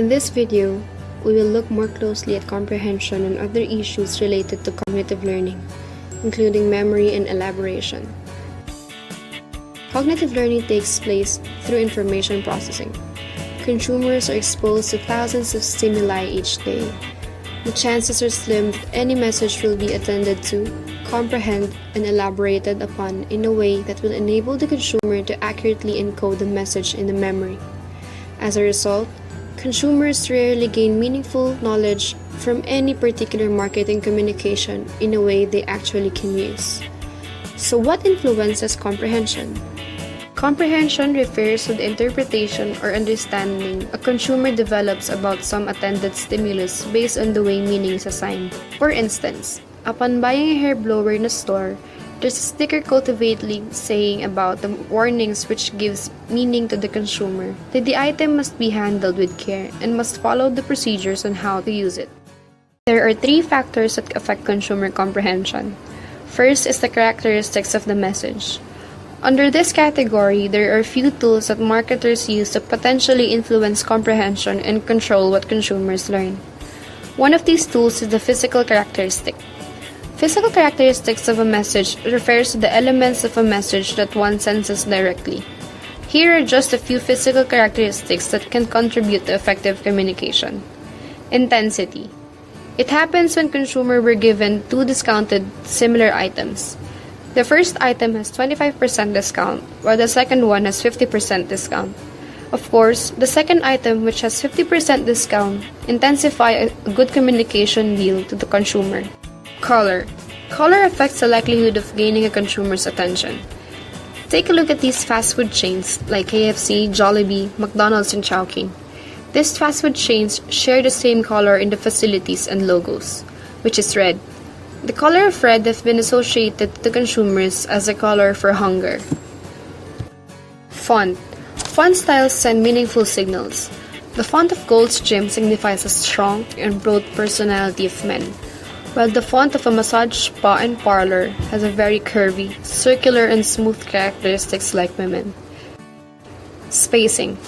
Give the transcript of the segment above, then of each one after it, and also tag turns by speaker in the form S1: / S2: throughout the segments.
S1: In this video, we will look more closely at comprehension and other issues related to cognitive learning, including memory and elaboration. Cognitive learning takes place through information processing. Consumers are exposed to thousands of stimuli each day. The chances are slim that any message will be attended to, comprehended, and elaborated upon in a way that will enable the consumer to accurately encode the message in the memory. As a result, consumers rarely gain meaningful knowledge from any particular marketing communication in a way they actually can use. So what influences comprehension? Comprehension refers to the interpretation or understanding a consumer develops about some attended stimulus based on the way meaning is assigned. For instance, upon buying a hair blower in a store, there's a sticker cultivatedly saying about the warnings which gives meaning to the consumer that the item must be handled with care and must follow the procedures on how to use it. There are three factors that affect consumer comprehension. First is the characteristics of the message. Under this category, there are few tools that marketers use to potentially influence comprehension and control what consumers learn. One of these tools is the physical characteristic. Physical characteristics of a message refers to the elements of a message that one senses directly. Here are just a few physical characteristics that can contribute to effective communication. Intensity. It happens when consumers were given two discounted similar items. The first item has 25% discount, while the second one has 50% discount. Of course, the second item, which has 50% discount, intensifies a good communication deal to the consumer. Color. Color affects the likelihood of gaining a consumer's attention. Take a look at these fast food chains like KFC, Jollibee, McDonald's, and Chowking. These fast food chains share the same color in the facilities and logos, which is red. The color of red has been associated to consumers as a color for hunger. Font. Font styles send meaningful signals. The font of Gold's Gym signifies a strong and broad personality of men, while the font of a massage spa and parlor has a very curvy, circular, and smooth characteristics like women. Spacing.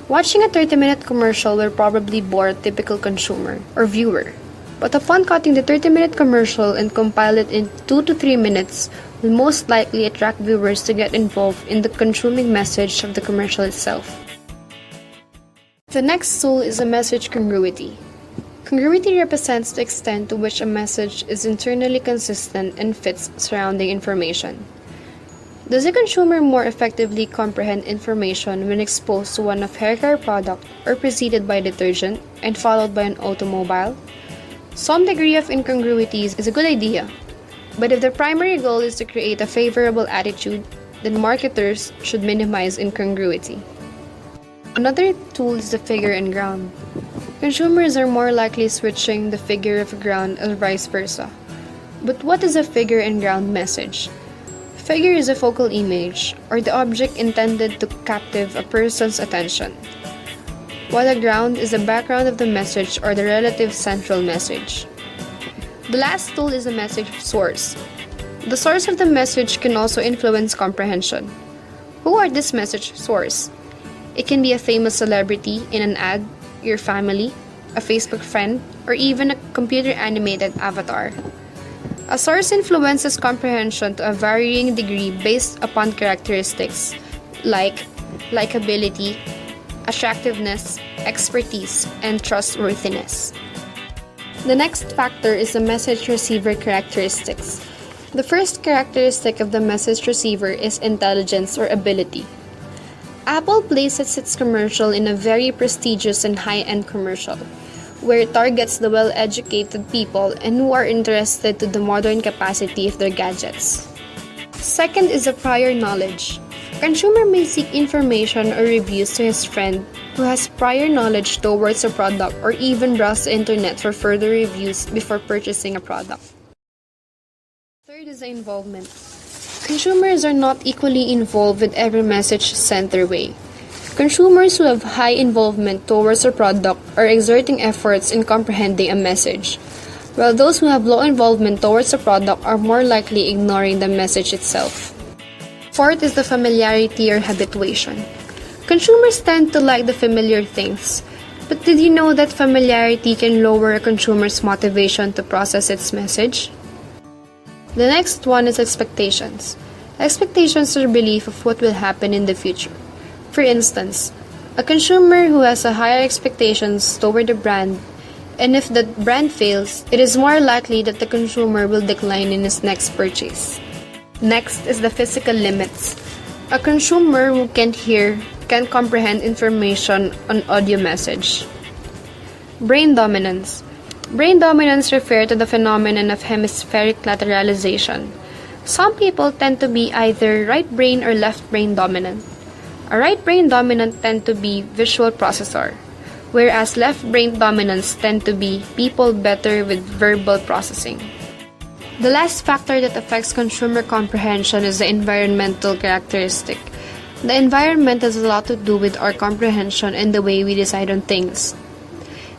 S1: Watching a 30-minute commercial will probably bore a typical consumer or viewer. But upon cutting the 30-minute commercial and compile it in 2 to 3 minutes, will most likely attract viewers to get involved in the consuming message of the commercial itself. The next tool is a message congruity. Congruity represents the extent to which a message is internally consistent and fits surrounding information. Does a consumer more effectively comprehend information when exposed to one of hair care product or preceded by detergent and followed by an automobile? Some degree of incongruities is a good idea, but if the primary goal is to create a favorable attitude, then marketers should minimize incongruity. Another tool is the figure and ground. Consumers are more likely switching the figure of ground or vice versa. But what is a figure and ground message? Figure is a focal image, or the object intended to captive a person's attention, while the ground is the background of the message or the relative central message. The last tool is the message source. The source of the message can also influence comprehension. Who are this message source? It can be a famous celebrity in an ad, your family, a Facebook friend, or even a computer-animated avatar. A source influences comprehension to a varying degree based upon characteristics like likability, attractiveness, expertise, and trustworthiness. The next factor is the message receiver characteristics. The first characteristic of the message receiver is intelligence or ability. Apple places its commercial in a very prestigious and high-end commercial, where it targets the well-educated people and who are interested to the modern capacity of their gadgets. Second is the prior knowledge. A consumer may seek information or reviews to his friend who has prior knowledge towards a product or even browse the internet for further reviews before purchasing a product. Third is the involvement. Consumers are not equally involved with every message sent their way. Consumers who have high involvement towards a product are exerting efforts in comprehending a message, while those who have low involvement towards a product are more likely ignoring the message itself. Fourth is the familiarity or habituation. Consumers tend to like the familiar things. But did you know that familiarity can lower a consumer's motivation to process its message? The next one is expectations. Expectations are belief of what will happen in the future. For instance, a consumer who has a higher expectations toward the brand, and if the brand fails, it is more likely that the consumer will decline in his next purchase. Next is the physical limits. A consumer who can't hear can comprehend information on audio message. Brain dominance. Brain dominance refers to the phenomenon of hemispheric lateralization. Some people tend to be either right brain or left brain dominant. A right brain dominant tend to be visual processor, whereas left brain dominants tend to be people better with verbal processing. The last factor that affects consumer comprehension is the environmental characteristic. The environment has a lot to do with our comprehension and the way we decide on things.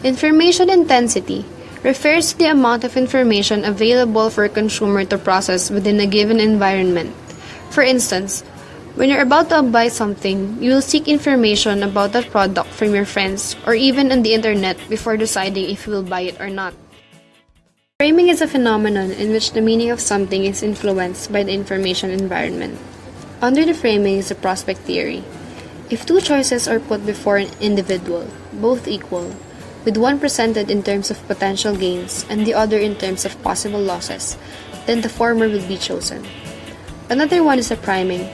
S1: Information intensity refers to the amount of information available for a consumer to process within a given environment. For instance, when you're about to buy something, you will seek information about that product from your friends or even on the internet before deciding if you will buy it or not. Framing is a phenomenon in which the meaning of something is influenced by the information environment. Under the framing is the prospect theory. If two choices are put before an individual, both equal, with one presented in terms of potential gains and the other in terms of possible losses, then the former will be chosen. Another one is the priming.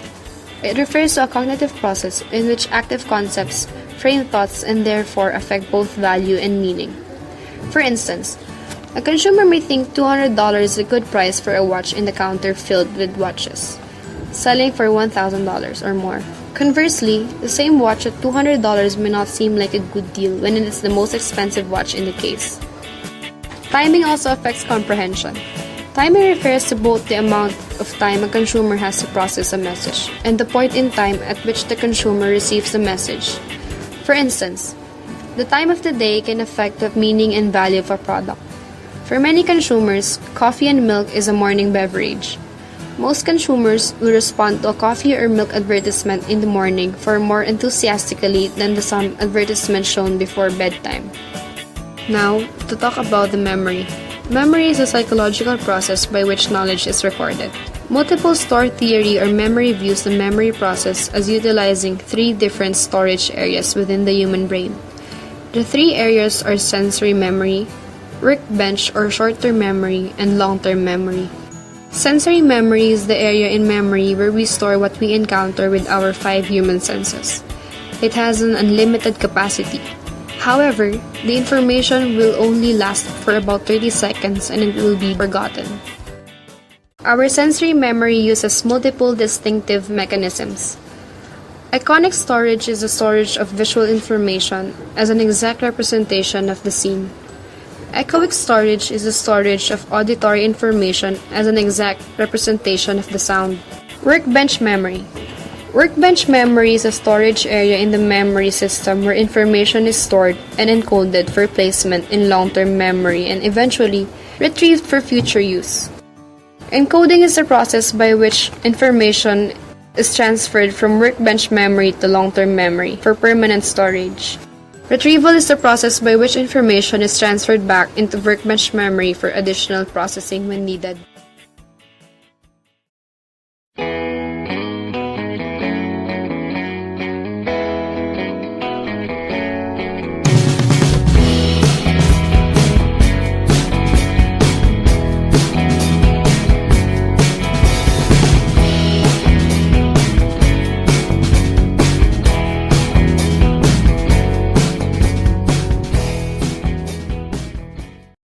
S1: It refers to a cognitive process in which active concepts frame thoughts and therefore affect both value and meaning. For instance, a consumer may think $200 is a good price for a watch in the counter filled with watches, selling for $1,000 or more. Conversely, the same watch at $200 may not seem like a good deal when it is the most expensive watch in the case. Timing also affects comprehension. Timing refers to both the amount of time a consumer has to process a message and the point in time at which the consumer receives the message. For instance, the time of the day can affect the meaning and value of a product. For many consumers, coffee and milk is a morning beverage. Most consumers will respond to a coffee or milk advertisement in the morning far more enthusiastically than the some advertisements shown before bedtime. Now, to talk about the memory. Memory is a psychological process by which knowledge is recorded. Multiple store theory or memory views the memory process as utilizing three different storage areas within the human brain. The three areas are sensory memory, workbench or short-term memory, and long-term memory. Sensory memory is the area in memory where we store what we encounter with our 5 human senses. It has an unlimited capacity. However, the information will only last for about 30 seconds and it will be forgotten. Our sensory memory uses multiple distinctive mechanisms. Iconic storage is the storage of visual information as an exact representation of the scene. Echoic storage is the storage of auditory information as an exact representation of the sound. Workbench memory. Workbench memory is a storage area in the memory system where information is stored and encoded for placement in long-term memory and eventually retrieved for future use. Encoding is the process by which information is transferred from workbench memory to long-term memory for permanent storage. Retrieval is the process by which information is transferred back into workbench memory for additional processing when needed.